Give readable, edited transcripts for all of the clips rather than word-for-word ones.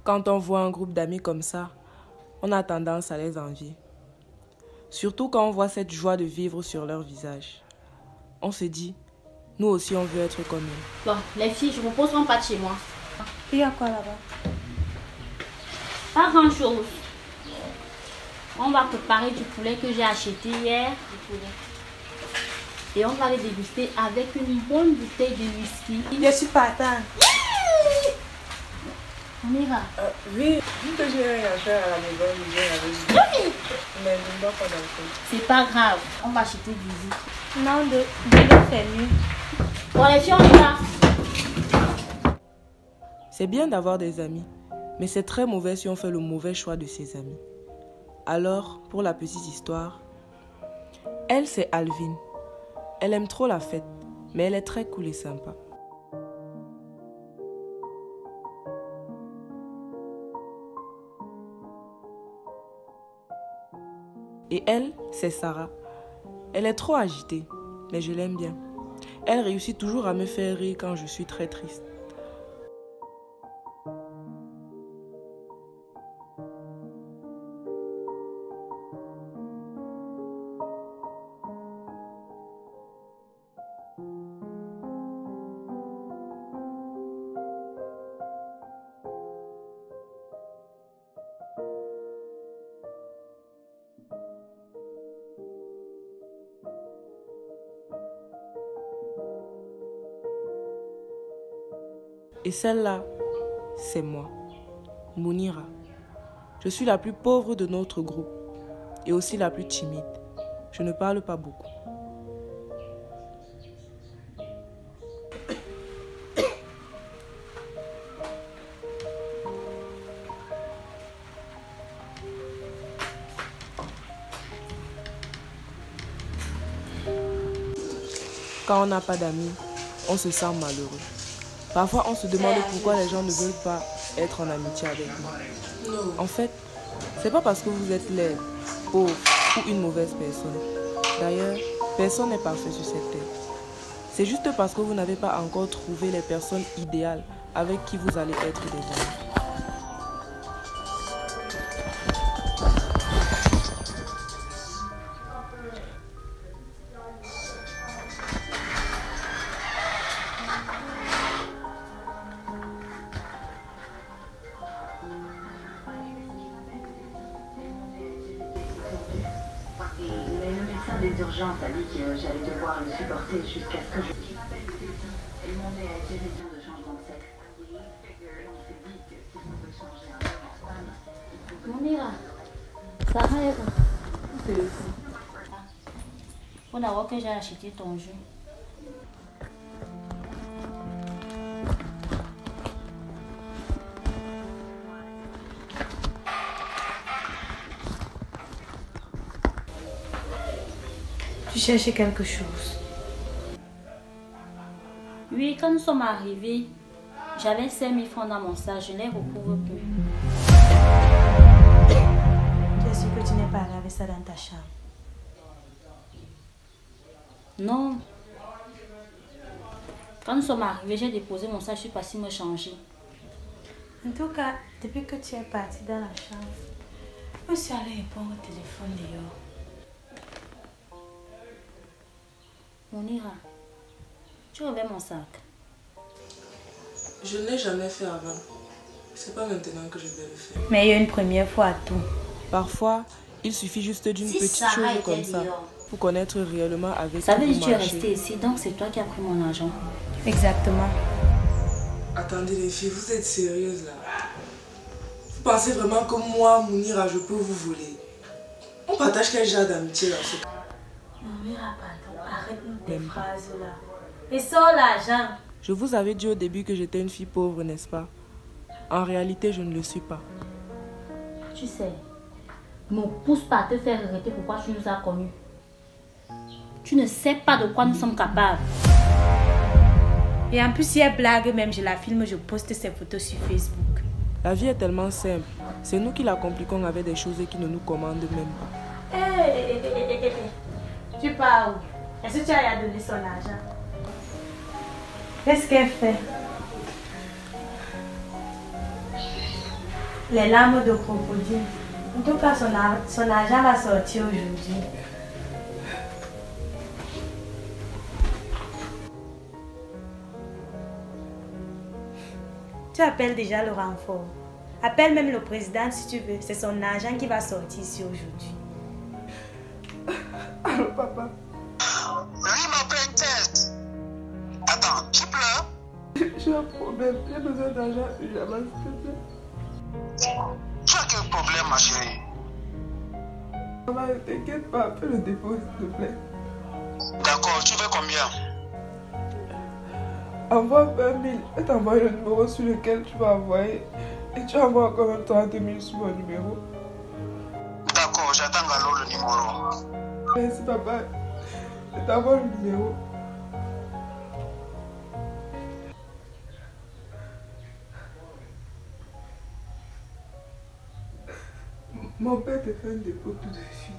Quand on voit un groupe d'amis comme ça, on a tendance à les envier. Surtout quand on voit cette joie de vivre sur leur visage. On se dit, nous aussi on veut être comme eux. Bon, les filles, je vous propose qu'on parte chez moi. Il y a quoi là-bas? Pas grand-chose. On va préparer du poulet que j'ai acheté hier. Et on va le déguster avec une bonne bouteille de whisky. Je suis partant. On ira. Oui, vu que j'ai rien à faire à la maison, je viens avec vous. Mais je ne dois pas d'alcool. C'est pas grave. On va acheter du jus. Non, de l'eau c'est mieux. Bon, les filles, on y va. C'est bien d'avoir des amis, mais c'est très mauvais si on fait le mauvais choix de ses amis. Alors, pour la petite histoire, elle c'est Alvin. Elle aime trop la fête, mais elle est très cool et sympa. Et elle, c'est Sarah. Elle est trop agitée, mais je l'aime bien. Elle réussit toujours à me faire rire quand je suis très triste. Et celle-là, c'est moi, Mounira. Je suis la plus pauvre de notre groupe et aussi la plus timide. Je ne parle pas beaucoup. Quand on n'a pas d'amis, on se sent malheureux. Parfois, on se demande pourquoi les gens ne veulent pas être en amitié avec nous. En fait, c'est pas parce que vous êtes laid, pauvre ou une mauvaise personne. D'ailleurs, personne n'est parfait sur cette terre. C'est juste parce que vous n'avez pas encore trouvé les personnes idéales avec qui vous allez être des amis. Les urgences a dit que j'allais devoir le supporter jusqu'à ce que je... Et demandé à été raison de changement de sexe. On s'est dit que si on peut changer un homme en femme, On ira. Ça rêve. C'est le fou. Faut d'abord que j'ai acheté ton jus. Tu cherchais quelque chose? Oui, quand nous sommes arrivés, j'avais 5 000 francs dans mon sac. Je ne les recouvre plus. Tu es sûr que tu n'es pas allé avec ça dans ta chambre? Non. Quand nous sommes arrivés, j'ai déposé mon sac. Je suis partie me changer. En tout cas, depuis que tu es parti dans la chambre, je suis allée répondre au téléphone dehors. Mounira, tu revers mon sac. Je ne l'ai jamais fait avant. C'est pas maintenant que je vais le faire. Mais il y a une première fois à tout. Parfois, il suffit juste d'une Si petite Sarah chose était comme ça dehors. pour connaître réellement avec Ça veut qui dire vous que tu es marchez. resté ici, donc c'est toi qui as pris mon argent. Exactement. Attendez les filles, vous êtes sérieuses là? Vous pensez vraiment que moi, Mounira, je peux vous voler? On partage quel genre d'amitié dans ce cas? Mounira, pardon, arrête-nous tes Même pas. phrases là. Et sors l'argent. Je vous avais dit au début que j'étais une fille pauvre, n'est-ce pas? En réalité, je ne le suis pas. Tu sais, ne me pousse pas à te faire regretter pourquoi tu nous as connus. Tu ne sais pas de quoi nous sommes capables. Et en plus, si elle blague, même je la filme, je poste ses photos sur Facebook. La vie est tellement simple. C'est nous qui la compliquons avec des choses qui ne nous commandent même pas. Hé, tu pars où? Est-ce que tu as donné son argent? Qu'est-ce qu'elle fait? les larmes de crocodile. En tout cas, son argent va sortir aujourd'hui. Tu appelles déjà le renfort. Appelle même le président si tu veux. C'est son argent qui va sortir ici aujourd'hui. Allô, papa? Oui, mon princesse. Attends, tu pleures? J'ai un problème. J'ai besoin d'argent. Jamais, s'il te plaît. Tu as quel problème, ma chérie? Maman, ne t'inquiète pas. Fais le dépôt, s'il te plaît. D'accord, tu veux combien? Envoie 20 000. Je vais t'envoyer le numéro sur lequel tu vas envoyer. Et tu envoies quand même 30 000 sur mon numéro. D'accord, j'attends alors le numéro. Merci, papa. Je t'envoie le numéro. Mon père te fait un dépôt tout de suite.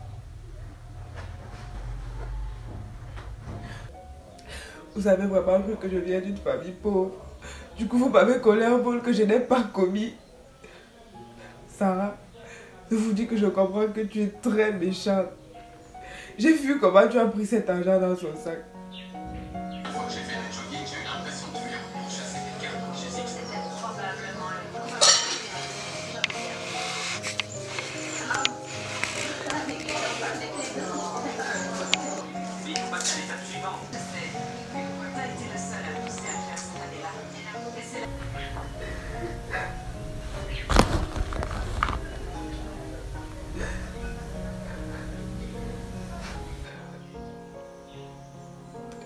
Vous avez vraiment cru que je viens d'une famille pauvre. Du coup, vous m'avez collé un vol que je n'ai pas commis. Sarah, je vous dis que je comprends que tu es très méchante. J'ai vu comment tu as pris cet argent dans son sac.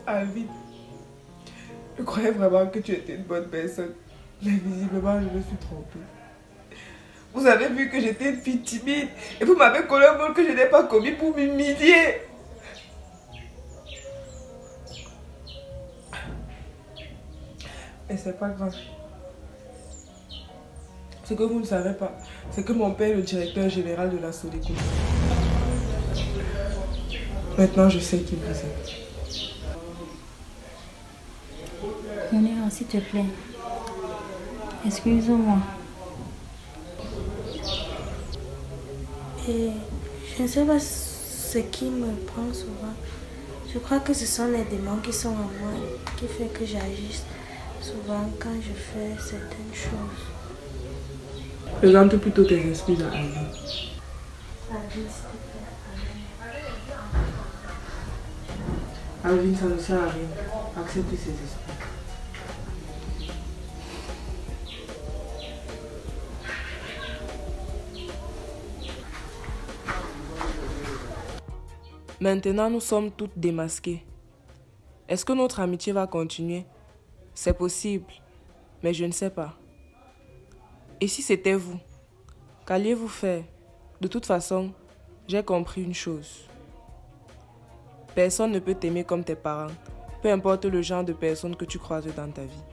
Alvin, je croyais vraiment que tu étais une bonne personne, mais visiblement je me suis trompée. Vous avez vu que j'étais une fille timide et vous m'avez collé un vol que je n'ai pas commis pour m'humilier. Et c'est pas grave. Ce que vous ne savez pas, c'est que mon père est le directeur général de la Sodeco. Maintenant, je sais qui vous êtes. Mounira, s'il te plaît. Excuse-moi. Et je ne sais pas ce qui me prend souvent. Je crois que ce sont les démons qui sont en moi qui fait que j'agisse souvent quand je fais certaines choses. Présente plutôt tes excuses à Alvin. Alvin, s'il te plaît. Alvin, ça ne sert à rien. Accepte ses excuses. Maintenant, nous sommes toutes démasquées. Est-ce que notre amitié va continuer? C'est possible, mais je ne sais pas. Et si c'était vous? Qu'alliez-vous faire? De toute façon, j'ai compris une chose. Personne ne peut t'aimer comme tes parents, peu importe le genre de personne que tu croises dans ta vie.